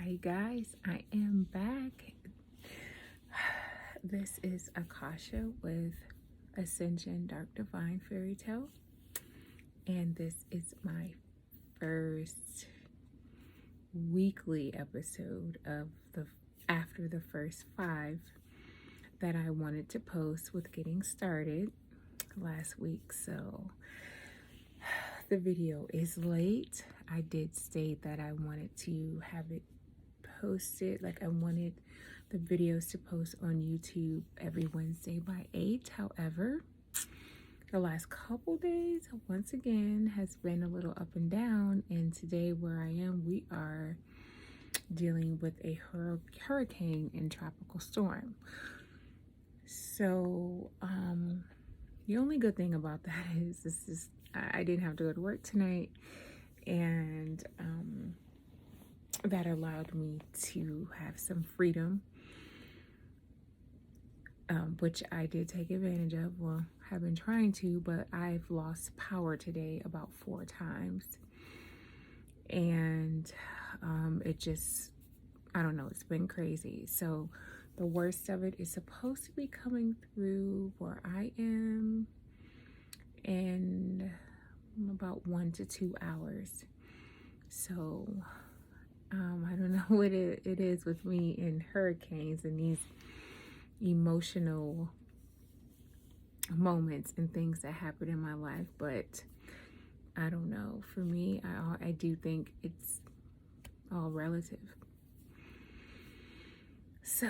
Hi guys, I am back. This is Akasha with Ascension Dark Divine Fairy Tale, and this is my first weekly episode of the after the first 5 that I wanted to post with getting started last week. So the video is late. I did state that I wanted to have it posted, like I wanted the videos to post on YouTube every Wednesday by 8. However, the last couple days once again has been a little up and down, and today where I am, we are dealing with a hurricane and tropical storm. So the only good thing about that is I didn't have to go to work tonight, and that allowed me to have some freedom, which I did take advantage of. Well, have been trying to, but I've lost power today about 4 times, and it just, I don't know, it's been crazy. So the worst of it is supposed to be coming through where I am in about 1 to 2 hours. So I don't know what it is with me and hurricanes and these emotional moments and things that happen in my life, but I don't know. For me, I do think it's all relative. So,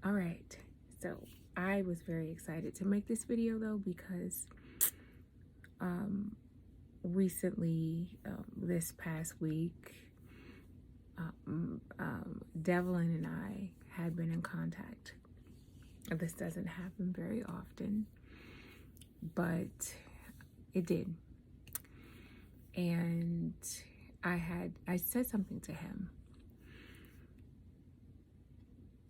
all right. So I was very excited to make this video though, because recently, this past week, Devlin and I had been in contact. This doesn't happen very often, but it did. And I said something to him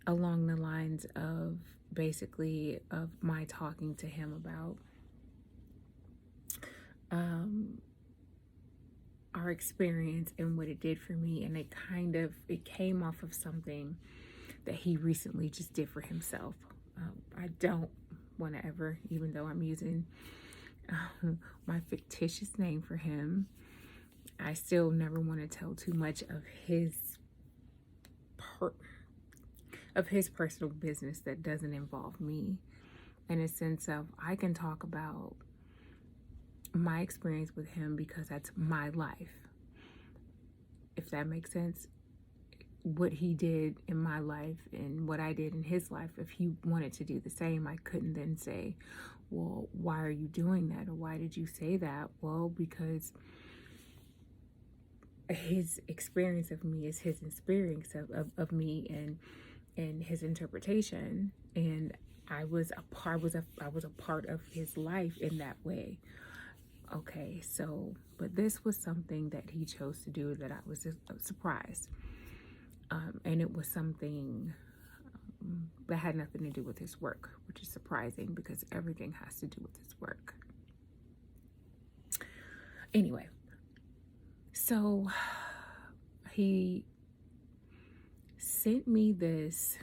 along the lines of basically of my talking to him about our experience and what it did for me, and it came off of something that he recently just did for himself. I don't want to ever, even though I'm using my fictitious name for him, I still never want to tell too much of his personal business that doesn't involve me, in a sense of I can talk about my experience with him because that's my life, if that makes sense. What he did in my life and what I did in his life, if he wanted to do the same, I couldn't then say, well, why are you doing that, or why did you say that? Well, because his experience of me is his experience of me and his interpretation, and I was a part of his life in that way. Okay, so but this was something that he chose to do that I was surprised, and it was something that had nothing to do with his work, which is surprising because everything has to do with his work. Anyway, so he sent me this.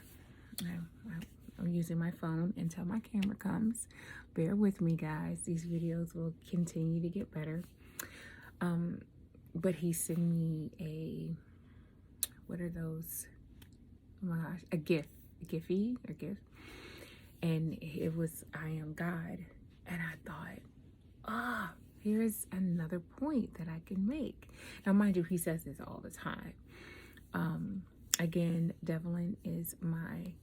I'm using my phone until my camera comes. Bear with me, guys. These videos will continue to get better. But he sent me what are those? Oh my gosh, a gift. And it was I Am God. And I thought, here's another point that I can make. Now, mind you, he says this all the time. Again, Devlin is my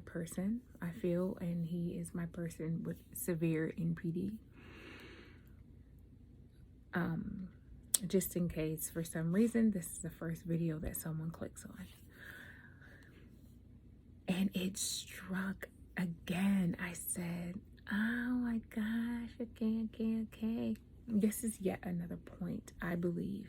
person, I feel, and he is my person with severe NPD. Just in case for some reason this is the first video that someone clicks on. And it struck again. I said, oh my gosh, okay. This is yet another point, I believe,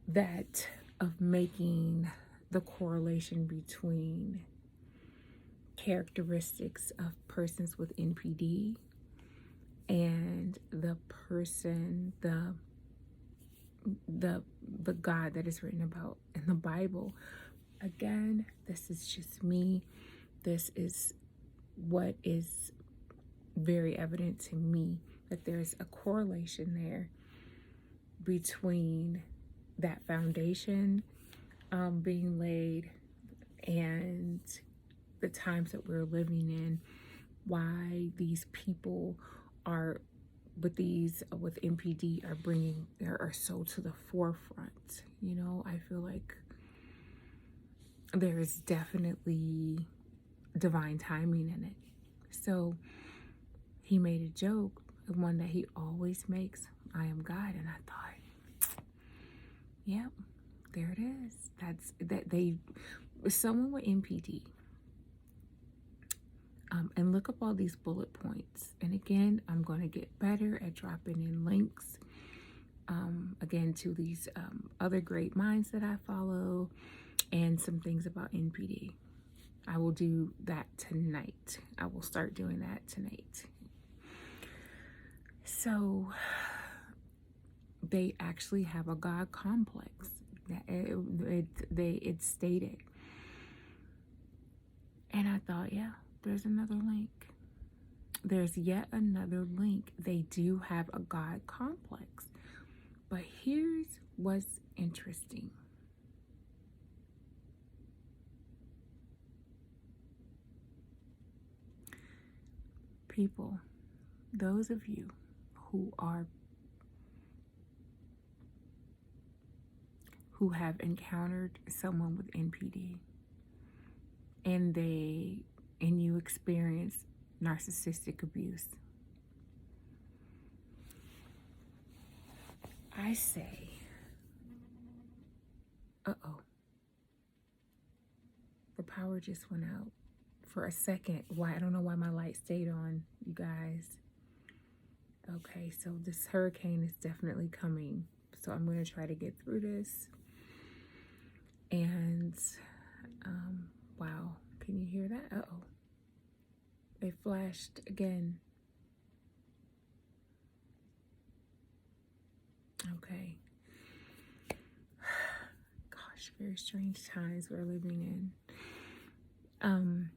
that of making the correlation between characteristics of persons with NPD and the the God that is written about in the Bible. Again, this is just me. This is what is very evident to me, that there's a correlation there between that foundation being laid and the times that we're living in, why these people are with NPD are so to the forefront. You know, I feel like there is definitely divine timing in it. So he made a joke, one that he always makes, I am God. And I thought, yep, there it is. Someone with NPD. And look up all these bullet points. And again, I'm going to get better at dropping in links, again, to these other great minds that I follow and some things about NPD. I will do that tonight. I will start doing that tonight. So they actually have a God complex. It's stated. And I thought, yeah, there's another link. There's yet another link. They do have a God complex. But here's what's interesting. People, those of you who have encountered someone with NPD and you experience narcissistic abuse, I say, the power just went out for a second. Why? I don't know why my light stayed on, you guys. Okay, so this hurricane is definitely coming. So I'm going to try to get through this. And, wow, can you hear that? It flashed again. Okay. Gosh, very strange times we're living in.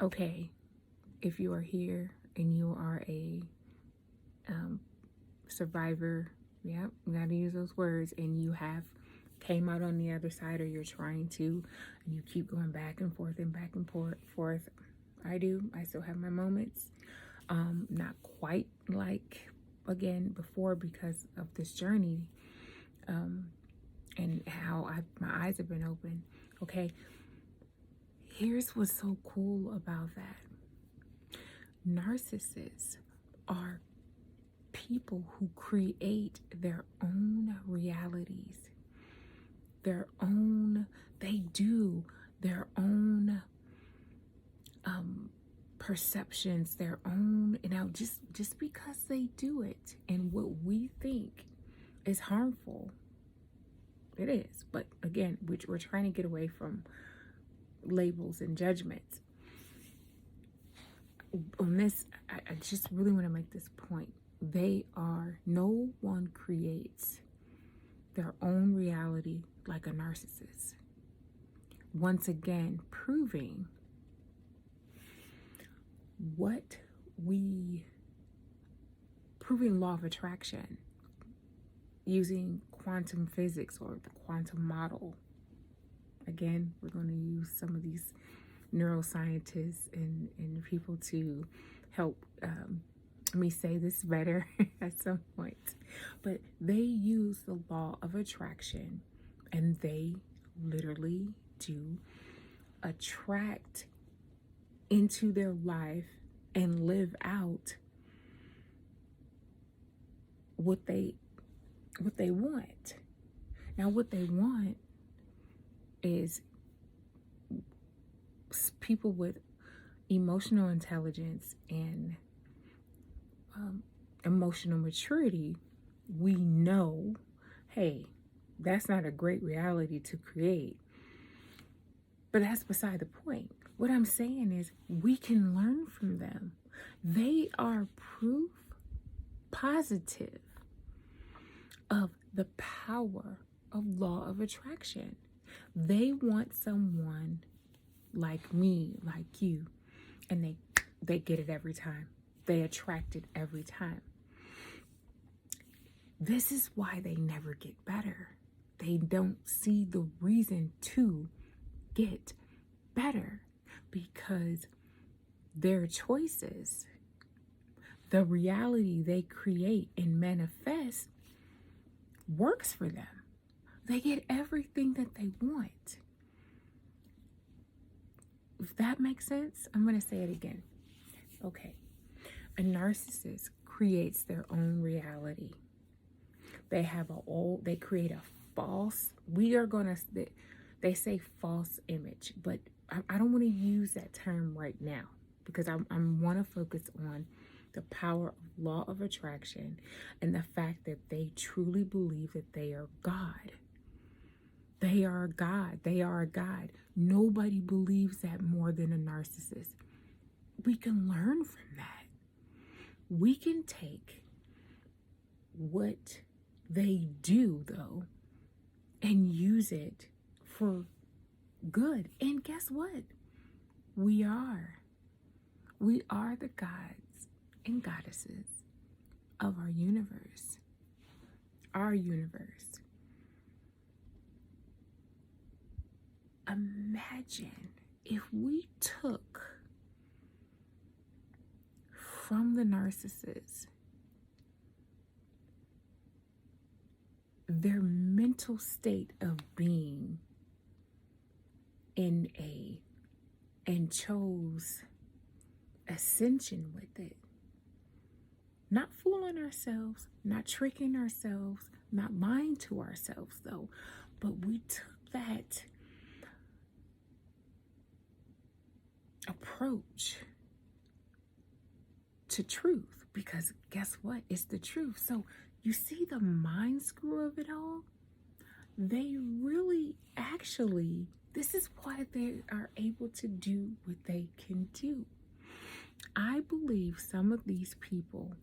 Okay, if you are here and you are a survivor, yep, we gotta use those words, and you have came out on the other side, or you're trying to, and you keep going back and forth and back and forth. I still have my moments. Not quite like, again, before, because of this journey, and how my eyes have been open. Okay, here's what's so cool about that. Narcissists are people who create their own realities, they do their own perceptions, their own, just because they do it, and what we think is harmful, it is. But again, we're trying to get away from labels and judgments. On this, I just really want to make this point. No one creates their own reality like a narcissist. Once again, proving law of attraction using quantum physics or the quantum model. Again, we're going to use some of these neuroscientists and people to help me say this better at some point. But they use the law of attraction, and they literally do attract into their life and live out what they want. Now, what they want is people with emotional intelligence and emotional maturity. We know, hey, that's not a great reality to create. But that's beside the point. What I'm saying is we can learn from them. They are proof positive of the power of law of attraction. They want someone like me, like you, and they get it every time. They attract it every time. This is why they never get better. They don't see the reason to get better, because their choices, the reality they create and manifest, works for them. They get everything that they want. If that makes sense, I'm going to say it again. Okay. A narcissist creates their own reality. They create a false, they say false image, but I don't want to use that term right now, because I want to focus on the power of law of attraction and the fact that they truly believe that they are God. They are God. They are a God. Nobody believes that more than a narcissist. We can learn from that. We can take what they do, though, and use it for good. And guess what? We are the gods and goddesses of our universe. Our universe. Imagine if we took from the narcissist their mental state of being and chose ascension with it. Not fooling ourselves, not tricking ourselves, not lying to ourselves though, but we took that approach to truth, because guess what? It's the truth. So you see the mind screw of it all? They really actually, this is why they are able to do what they can do. I believe some of these people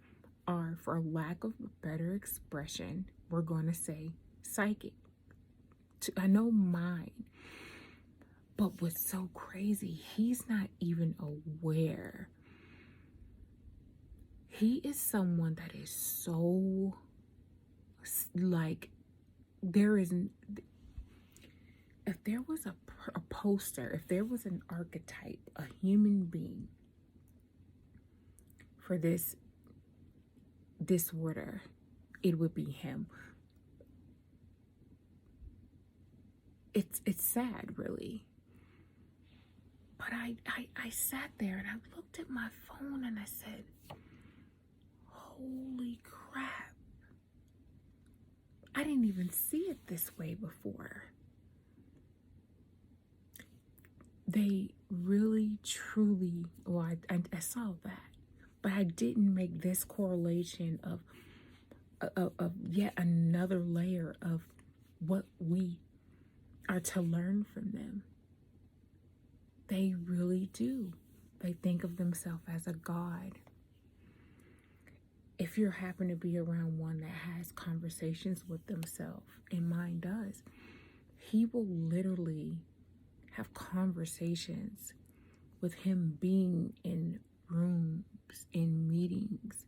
are, for lack of a better expression, we're going to say psychic. I know mine. But what's so crazy, he's not even aware. He is someone that is so, like, if there was a poster, if there was an archetype, a human being for this disorder, it would be him. It's sad, really. But I sat there and I looked at my phone and I said, holy crap. I didn't even see it this way before. They really, truly, well, I saw that, but I didn't make this correlation of yet another layer of what we are to learn from them. They really do. They think of themselves as a god. If you happen to be around one that has conversations with themselves, and mine does, he will literally have conversations with him being in rooms, in meetings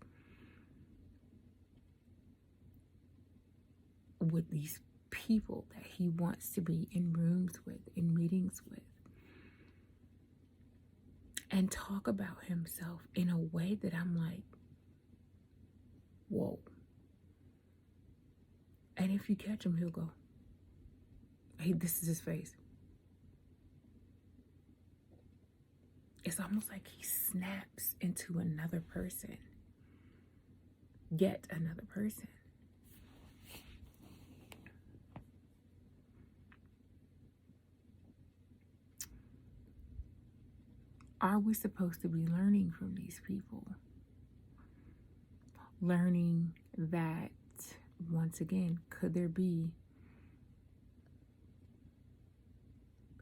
with these people that he wants to be in rooms with, in meetings with, and talk about himself in a way that I'm like, whoa. And if you catch him, he'll go, hey, this is his face. It's almost like he snaps into another person, yet another person. Are we supposed to be learning from these people? Learning that, once again, could there be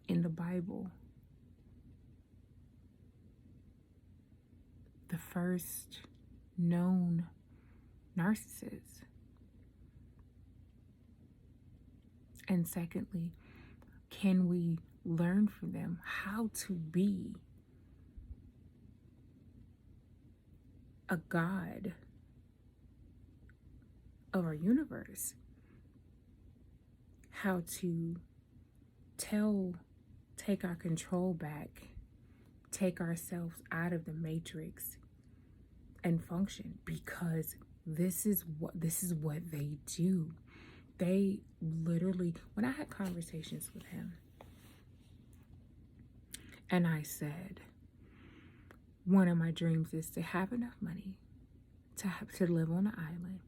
in the Bible the first known narcissist? And secondly, can we learn from them how to be a god of our universe? How to take our control back, take ourselves out of the matrix and function, because this is what they do. They literally, when I had conversations with him and I said, one of my dreams is to have enough money to live on an island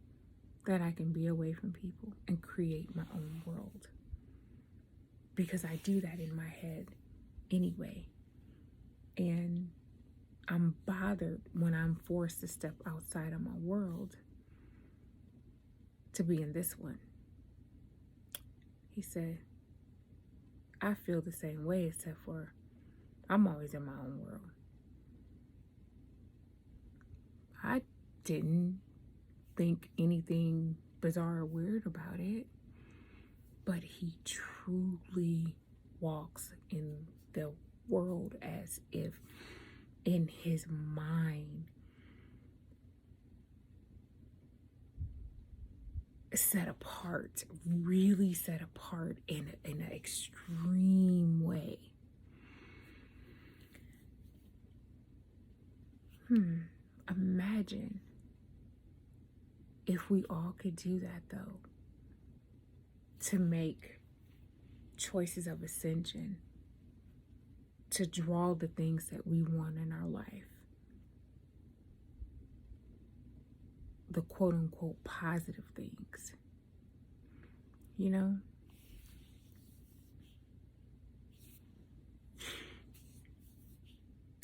that I can be away from people and create my own world. Because I do that in my head anyway. And I'm bothered when I'm forced to step outside of my world to be in this one. He said, I feel the same way, except for I'm always in my own world. I didn't think anything bizarre or weird about it, but he truly walks in the world as if in his mind set apart, really set apart in an extreme way. Imagine if we all could do that, though, to make choices of ascension, to draw the things that we want in our life, the quote unquote positive things, you know?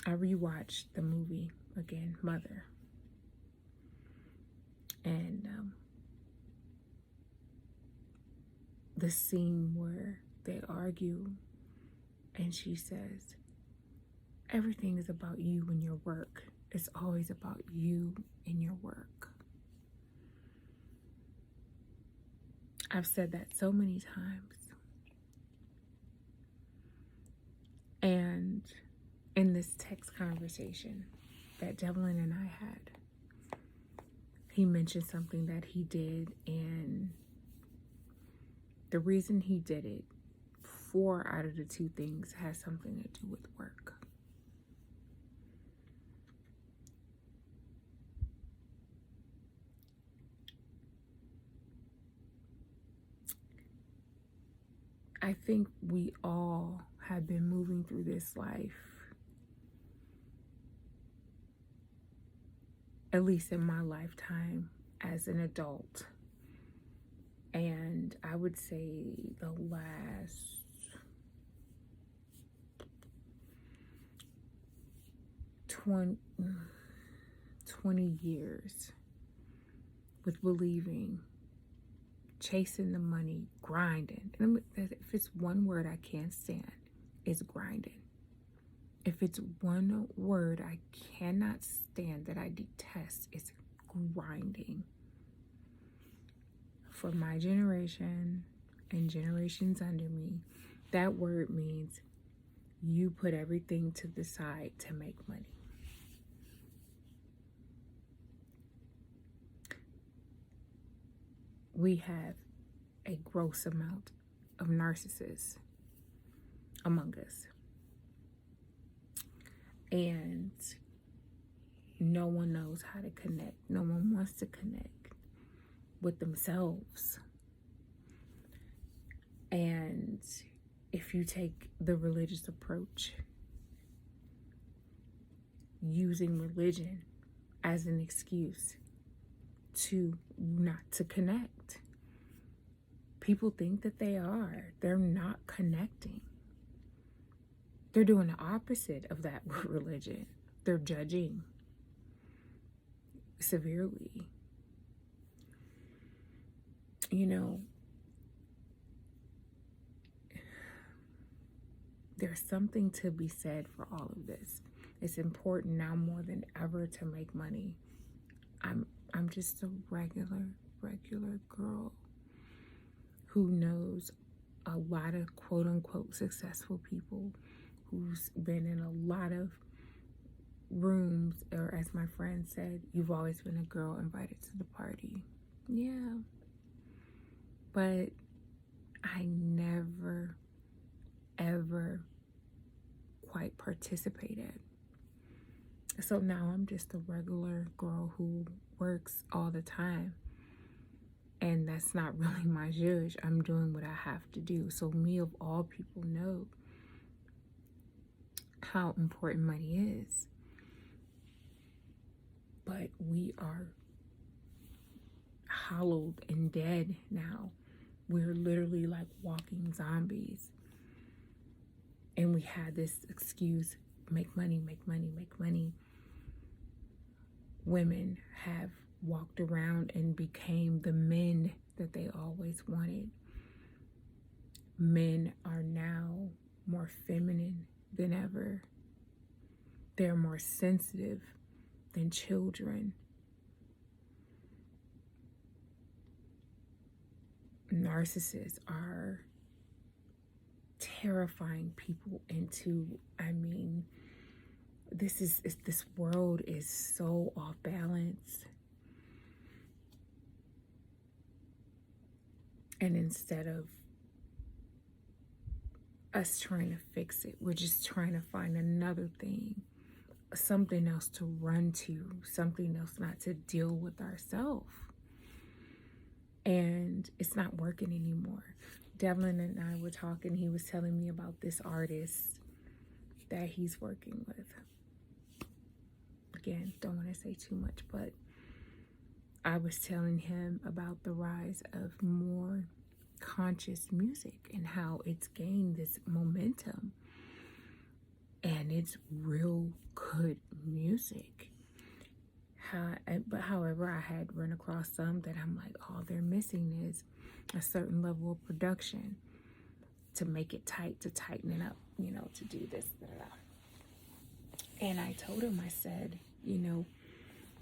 I rewatched the movie again, Mother. And the scene where they argue and she says, everything is about you and your work. It's always about you and your work. I've said that so many times. And in this text conversation that Devlin and I had, he mentioned something that he did, and the reason he did it, 4 out of the 2 things has something to do with work. I think we all have been moving through this life, at least in my lifetime, as an adult. And I would say the last 20 years with believing, chasing the money, grinding. And if it's one word I can't stand, it's grinding. If it's one word I cannot stand, that I detest, it's grinding. For my generation and generations under me, that word means you put everything to the side to make money. We have a gross amount of narcissists among us. And no one knows how to connect. No one wants to connect with themselves. And if you take the religious approach, using religion as an excuse to not to connect, people think that they're not connecting. They're doing the opposite of that with religion. They're judging severely. You know, there's something to be said for all of this. It's important now more than ever to make money. I'm just a regular girl who knows a lot of quote unquote successful people who's been in a lot of rooms, or as my friend said, you've always been a girl invited to the party. Yeah. But I never, ever quite participated. So now I'm just a regular girl who works all the time. And that's not really my judge. I'm doing what I have to do. So me of all people know how important money is. But we are hollowed and dead now. We're literally like walking zombies. And we had this excuse, make money, make money, make money. Women have walked around and became the men that they always wanted. Men are now more feminine than ever. They're more sensitive than children. Narcissists are terrifying people into, this world is so off balance. And instead of us trying to fix it, we're just trying to find another thing, something else to run to, something else not to deal with ourselves. And it's not working anymore. Devlin and I were talking. He was telling me about this artist that he's working with. Again, don't want to say too much, but I was telling him about the rise of more conscious music and how it's gained this momentum. And it's real good music. But however, I had run across some that I'm like, all they're missing is a certain level of production to make it tight, to tighten it up, to do this, blah, blah. And I told him, I said,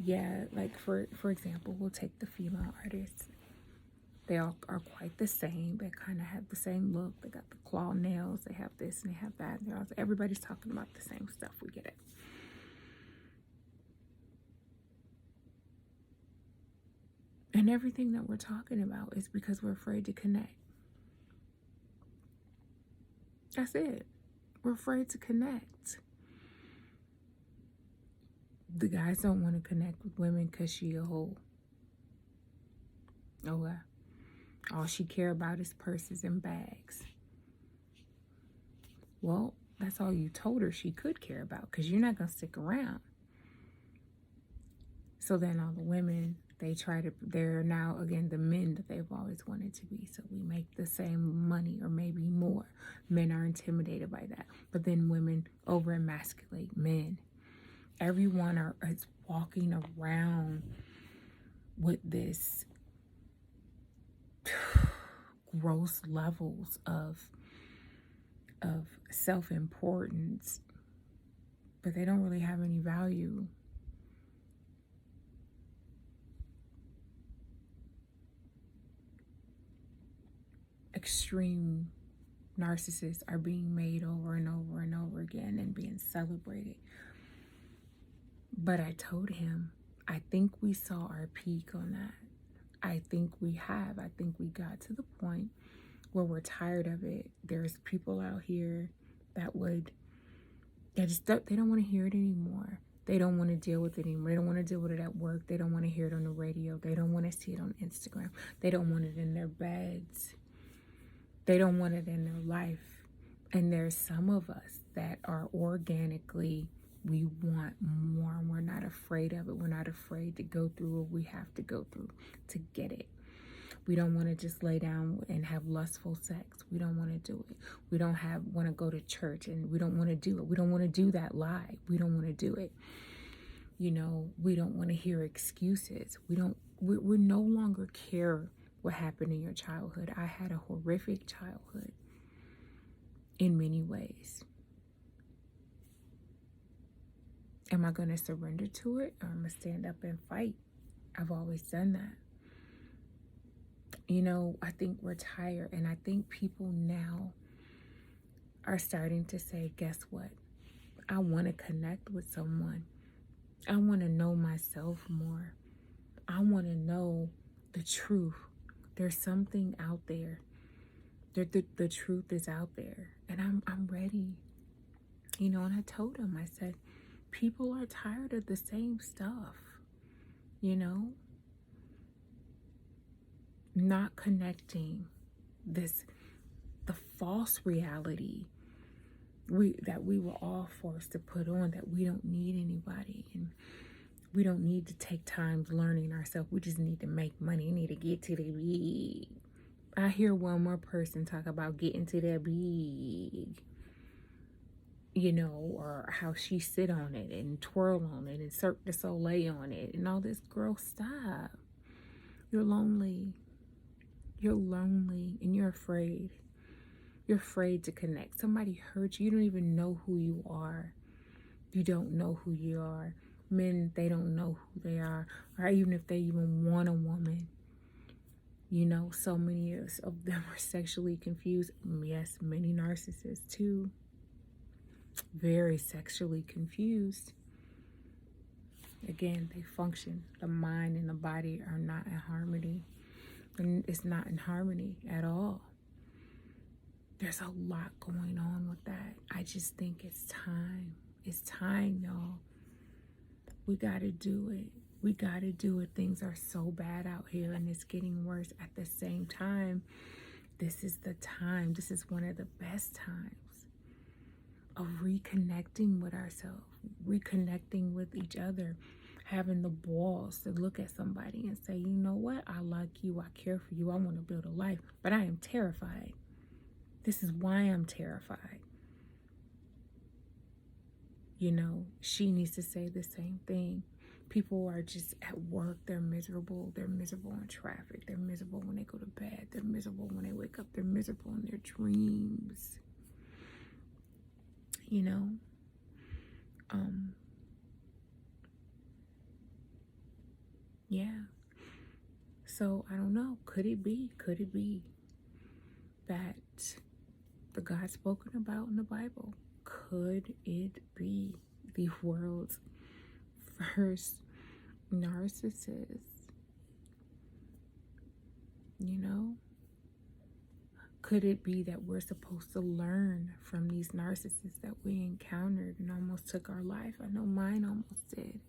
yeah, like for example, we'll take the female artists. They all are quite the same. They kind of have the same look. They got the claw nails. They have this and they have that. Everybody's talking about the same stuff. We get it. And everything that we're talking about is because we're afraid to connect. That's it. We're afraid to connect. The guys don't want to connect with women because she a hoe. Oh, well. All she care about is purses and bags. Well, that's all you told her she could care about, because you're not going to stick around. So then all the women, they're now, again, the men that they've always wanted to be. So we make the same money or maybe more. Men are intimidated by that. But then women over emasculate men. Everyone is walking around with this gross levels of self-importance, but they don't really have any value. Extreme narcissists are being made over and over and over again and being celebrated. But I told him, I think we saw our peak on that. I think we have. I think we got to the point where we're tired of it. There's people out here that they don't want to hear it anymore. They don't want to deal with it anymore. They don't want to deal with it at work. They don't want to hear it on the radio. They don't want to see it on Instagram. They don't want it in their beds. They don't want it in their life. And there's some of us that are organically, we want more. We're not afraid of it. We're not afraid to go through what we have to go through to get it. We don't want to just lay down and have lustful sex. We don't want to do it. We don't want to go to church, and we don't want to do it. We don't want to do that lie. We don't want to do it. We don't want to hear excuses. We no longer care what happened in your childhood. I had a horrific childhood in many ways. Am I going to surrender to it, or am I going to stand up and fight? I've always done that. You know, I think we're tired, and I think people now are starting to say, guess what? I want to connect with someone. I want to know myself more. I want to know the truth. There's something out there. The truth is out there, and I'm ready. You know, and I told him, I said, people are tired of the same stuff. You know, not connecting, the false reality that we were all forced to put on, that we don't need anybody, and we don't need to take time learning ourselves. We just need to make money. We need to get to the big. I hear one more person talk about getting to that big, you know, or how she sit on it and twirl on it and Cirque du Soleil on it and all this. Girl, stop. You're lonely. You're lonely and you're afraid. You're afraid to connect. Somebody hurt you. You don't even know who you are. You don't know who you are. Men, they don't know who they are, or even if they even want a woman. You know, so many of them are sexually confused. Yes, many narcissists too. Very sexually confused. Again, they function. The mind and the body are not in harmony. And it's not in harmony at all. There's a lot going on with that. I just think it's time. It's time, y'all. We got to do it. We got to do it. Things are so bad out here, and it's getting worse. At the same time, this is the time. This is one of the best times of reconnecting with ourselves, reconnecting with each other, having the balls to look at somebody and say, you know what? I like you. I care for you. I want to build a life, but I am terrified. This is why I'm terrified. You know, she needs to say the same thing. People are just at work. They're miserable. They're miserable in traffic. They're miserable when they go to bed. They're miserable when they wake up. They're miserable in their dreams. You know? Yeah. So, I don't know. Could it be that the God spoken about in the Bible, could it be the world's first narcissist? You know? Could it be that we're supposed to learn from these narcissists that we encountered and almost took our life? I know mine almost did.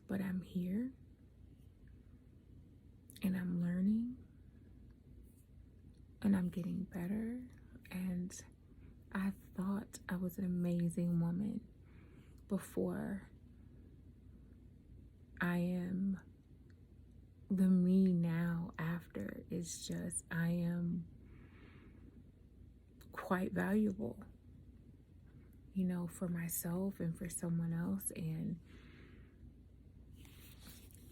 But I'm here and I'm learning and I'm getting better. And I thought I was an amazing woman before. I am the me now after. It's just, I am quite valuable, you know, for myself and for someone else. And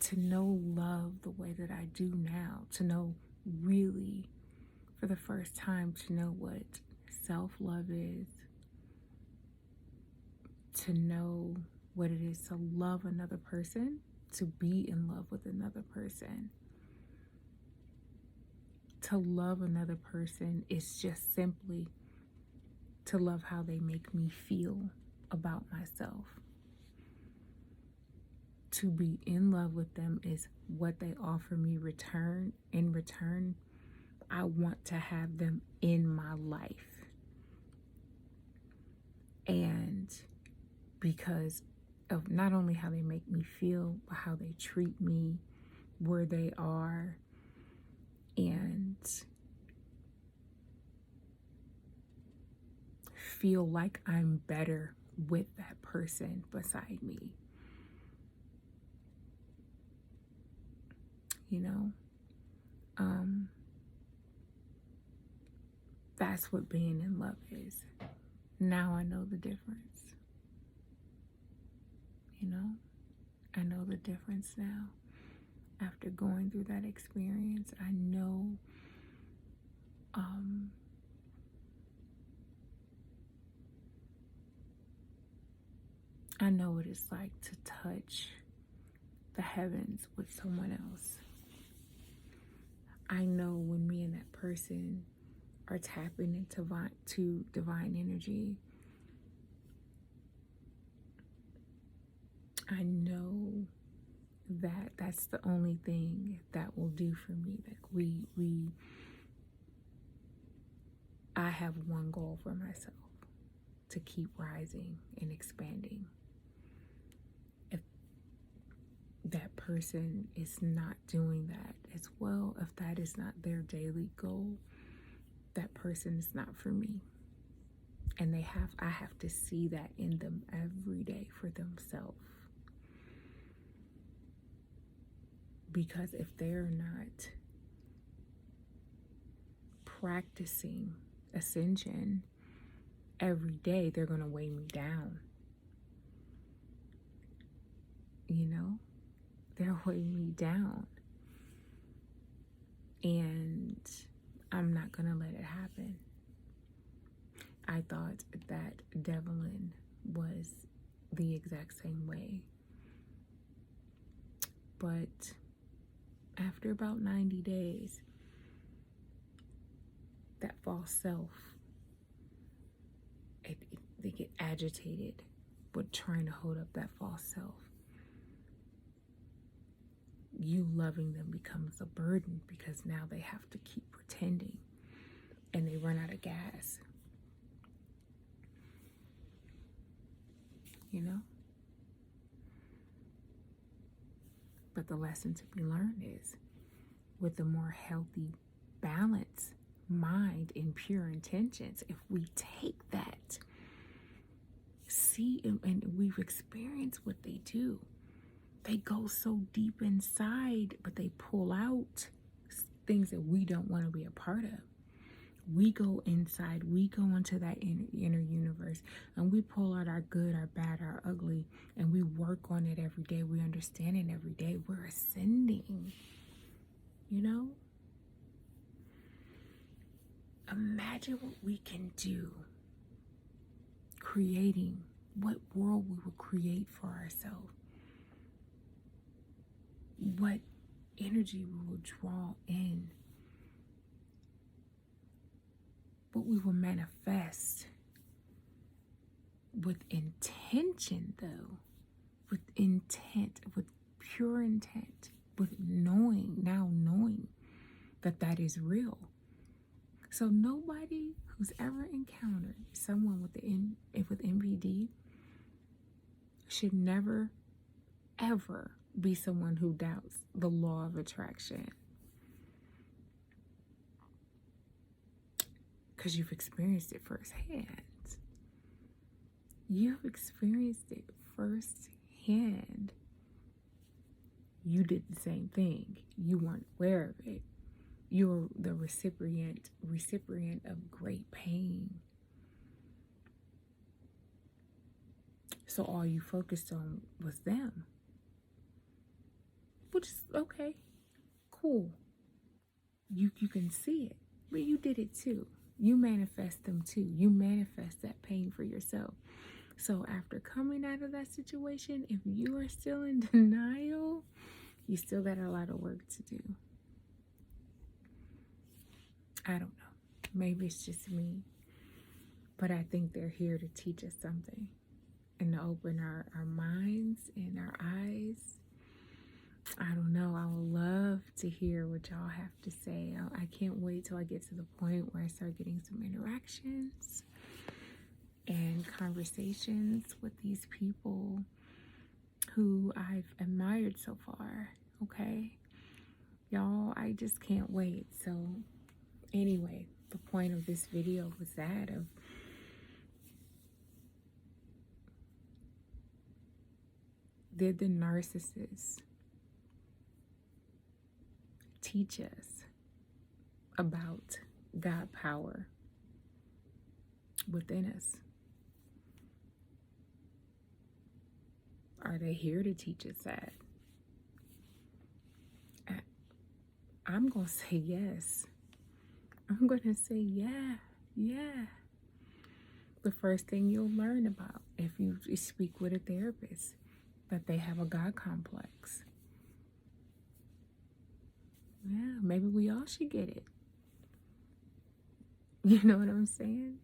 to know love the way that I do now, to know really for the first time, to know what self-love is, to know what it is to love another person, to be in love with another person. To love another person is just simply to love how they make me feel about myself. To be in love with them is what they offer me in return. I want to have them in my life. And because of not only how they make me feel, but how they treat me, where they are, and feel like I'm better with that person beside me. You know, that's what being in love is. Now I know the difference. You know, I know the difference now. After going through that experience, I know what it's like to touch the heavens with someone else. I know when me and that person are tapping into divine energy, I know that that's the only thing that will do for me. Like I have one goal for myself: to keep rising and expanding. If that person is not doing that as well, if that is not their daily goal, that person is not for me. And I have to see that in them every day for themselves. Because if they're not practicing ascension every day, they're going to weigh me down. You know, they're weighing me down. And I'm not going to let it happen. I thought that Devlin was the exact same way. But after about 90 days, that false self, they get agitated with trying to hold up that false self. You loving them becomes a burden because now they have to keep pretending and they run out of gas. You know? But the lesson to be learned is, with a more healthy, balanced mind and pure intentions, if we take that, see, and we've experienced what they do. They go so deep inside, but they pull out things that we don't want to be a part of. We go inside, we go into that inner universe, and we pull out our good, our bad, our ugly, and we work on it every day. We understand it every day. We're ascending, you know? Imagine what we can do, creating what world we will create for ourselves, what energy we will draw in, what we will manifest with intention, though, with intent, with pure intent, with knowing that that is real. So nobody who's ever encountered someone with MVD should never, ever be someone who doubts the law of attraction. Because you've experienced it firsthand. You've experienced it firsthand. You did the same thing. You weren't aware of it. You're the recipient of great pain. So all you focused on was them. Which is okay. Cool. You can see it. But you did it too. You manifest them too. You manifest that pain for yourself. So after coming out of that situation, if you are still in denial, you still got a lot of work to do. I don't know. Maybe it's just me. But I think they're here to teach us something and to open our minds and our eyes. I don't know. I would love to hear what y'all have to say. I can't wait till I get to the point where I start getting some interactions and conversations with these people who I've admired so far. Okay? Y'all, I just can't wait. So anyway, the point of this video was that of did the narcissists teach us about God power within us? Are they here to teach us that? I'm going to say yes. I'm going to say yeah. The first thing you'll learn about if you speak with a therapist, that they have a God complex. Yeah, maybe we all should get it. You know what I'm saying?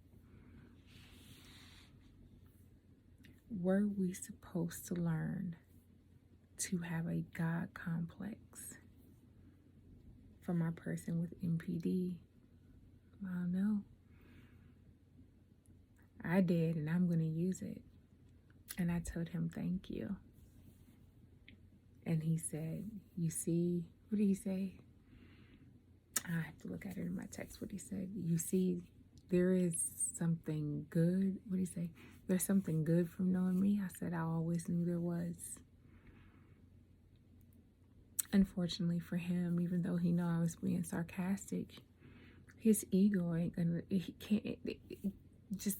Were we supposed to learn to have a God complex from our person with MPD? I don't know. I did, and I'm going to use it. And I told him, thank you. And he said, you see, what did he say? I have to look at it in my text. What he said, you see, there is something good. What did he say? There's something good from knowing me. I said, I always knew there was. Unfortunately for him, even though he knew I was being sarcastic, his ego ain't gonna, he can't, just,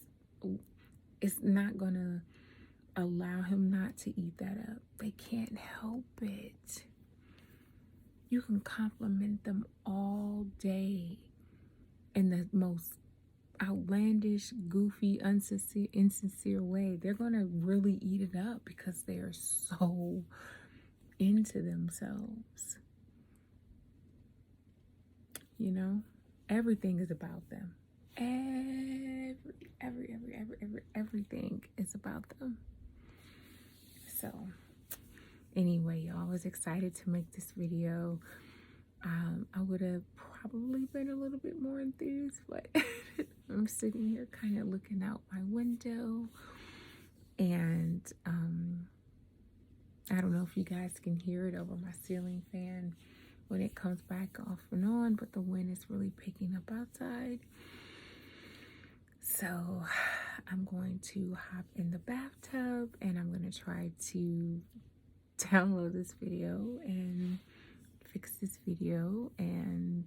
it's not gonna allow him not to eat that up. They can't help it. You can compliment them all day in the most outlandish, goofy, insincere way. They're gonna really eat it up because they are so into themselves. You know, everything is about them. Everything is about them. So anyway, y'all, I was excited to make this video. I would have probably been a little bit more enthused, but I'm sitting here kind of looking out my window, and I don't know if you guys can hear it over my ceiling fan when it comes back off and on, but the wind is really picking up outside. So I'm going to hop in the bathtub, and I'm going to try to download this video and fix this video and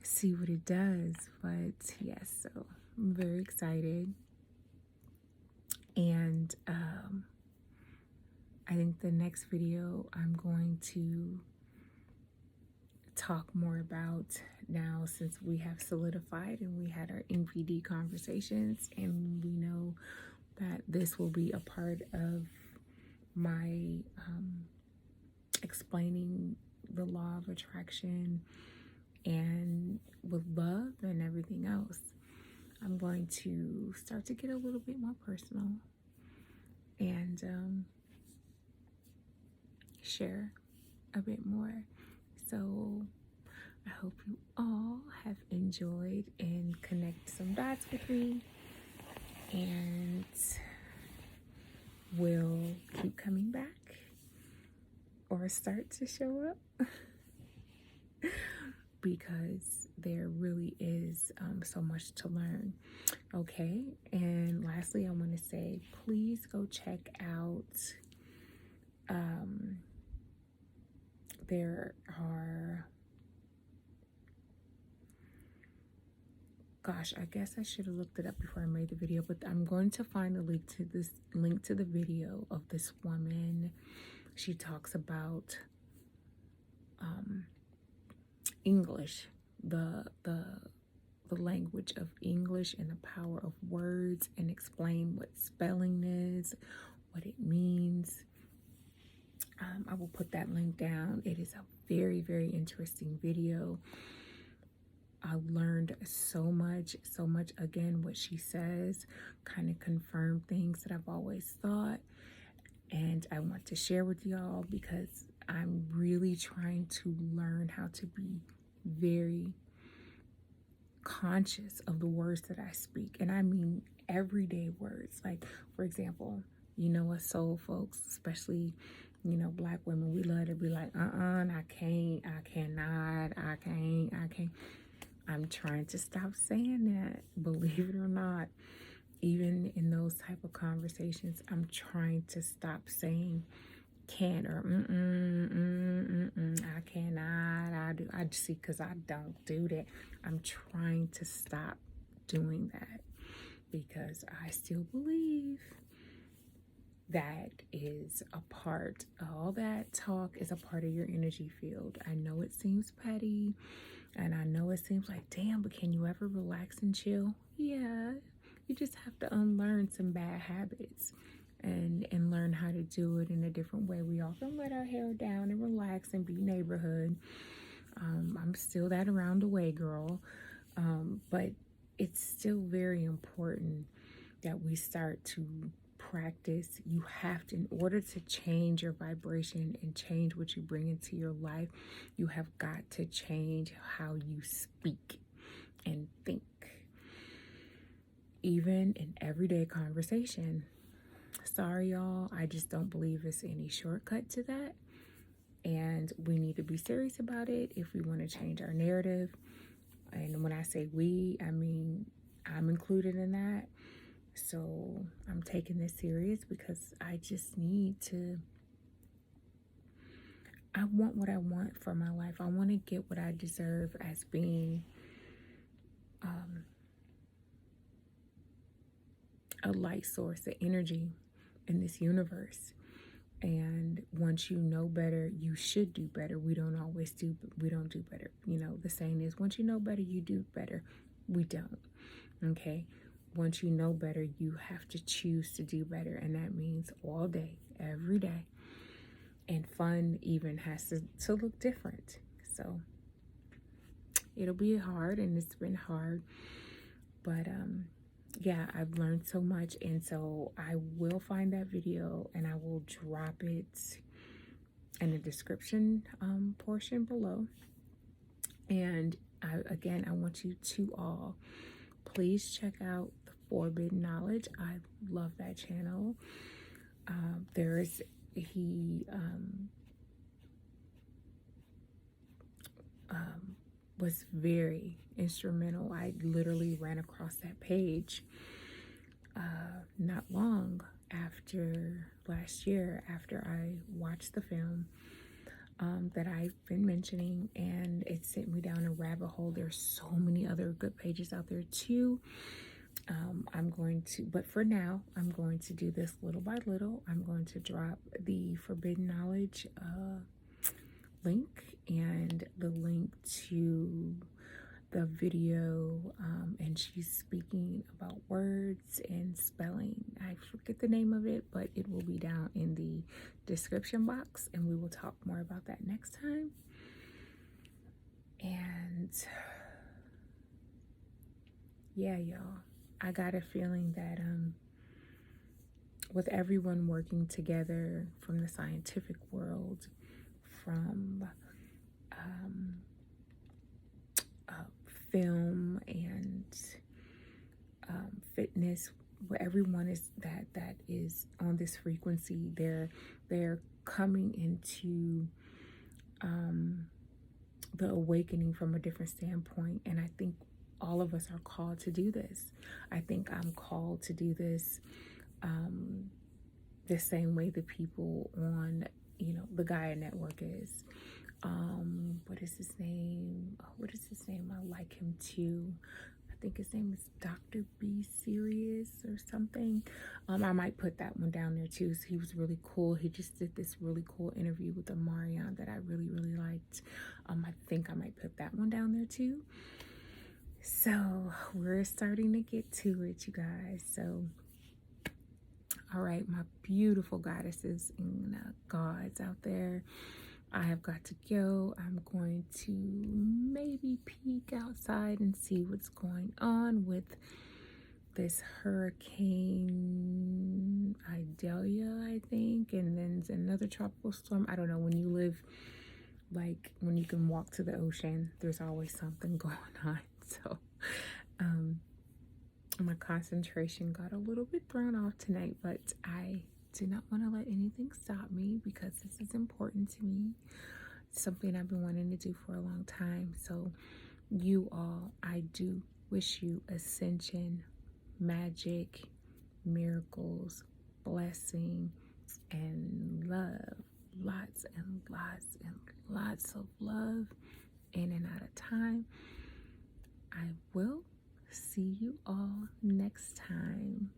see what it does. But yes, so I'm very excited, and I think the next video I'm going to talk more about, now since we have solidified and we had our NPD conversations, and we know that this will be a part of my explaining the law of attraction and with love and everything else. I'm going to start to get a little bit more personal and share a bit more. So I hope you all have enjoyed and connect some dots with me, and will keep coming back or start to show up because there really is so much to learn. Okay, and lastly, I want to say, please go check out there are, gosh, I guess I should have looked it up before I made the video, but I'm going to find a link to the video of this woman. She talks about English, the language of English and the power of words, and explain what spelling is, what it means. I will put that link down. It is a very, very interesting video. I learned so much. Again, what she says kind of confirmed things that I've always thought, and I want to share with y'all because I'm really trying to learn how to be very conscious of the words that I speak. And I mean everyday words. Like, for example, you know, us soul folks, especially, you know, Black women, we love to be like, I can't, I cannot, I can't. I'm trying to stop saying that, believe it or not. Even in those type of conversations, I'm trying to stop saying can't or I cannot, I see, because I don't do that. I'm trying to stop doing that because I still believe that is a part, all that talk is a part of your energy field. I know it seems petty, and I know it seems like, damn, but can you ever relax and chill? Yeah, you just have to unlearn some bad habits. and learn how to do it in a different way. We often let our hair down and relax and be neighborhood. I'm still that around the way girl, but it's still very important that we start to practice. You have to, in order to change your vibration and change what you bring into your life, you have got to change how you speak and think. Even in everyday conversation. Sorry, y'all, I just don't believe it's any shortcut to that. And we need to be serious about it if we want to change our narrative. And when I say we, I mean I'm included in that. So I'm taking this serious because I just need to, I want what I want for my life. I want to get what I deserve as being a light source, an energy in this universe. And once you know better, you should do better. We don't do better. You know, the saying is, once you know better, you do better. We don't. Okay. Once you know better, you have to choose to do better. And that means all day, every day. And fun even has to look different. So it'll be hard, and it's been hard. But yeah, I've learned so much. And so I will find that video and I will drop it in the description portion below. And I want you to all please check out the Forbidden Knowledge. I love that channel. He was very instrumental. I literally ran across that page not long after last year, after I watched the film that I've been mentioning, and it sent me down a rabbit hole. There's so many other good pages out there too. But for now, I'm going to do this little by little. I'm going to drop the Forbidden Knowledge link and the link to the video, and she's speaking about words and spelling. I forget the name of it, but it will be down in the description box, and we will talk more about that next time. And yeah, y'all, I got a feeling that with everyone working together from the scientific world, from film and fitness, where everyone is that is on this frequency, they're coming into the awakening from a different standpoint. And I think all of us are called to do this. I think I'm called to do this the same way the people on, the Gaia Network is. What is his name? I like him too. I think his name is Dr. B Serious or something. I might put that one down there too. So he was really cool. He just did this really cool interview with Marion that I really, really liked. I think I might put that one down there too. So we're starting to get to it, you guys. So, all right, my beautiful goddesses and gods out there, I have got to go. I'm going to maybe peek outside and see what's going on with this hurricane Idalia, I think, and then there's another tropical storm. I don't know, when you live, like, when you can walk to the ocean, there's always something going on. So my concentration got a little bit thrown off tonight, but I did not want to let anything stop me because this is important to me. It's something I've been wanting to do for a long time. So you all, I do wish you ascension, magic, miracles, blessing, and love. Lots and lots and lots of love in and out of time. I will see you all next time.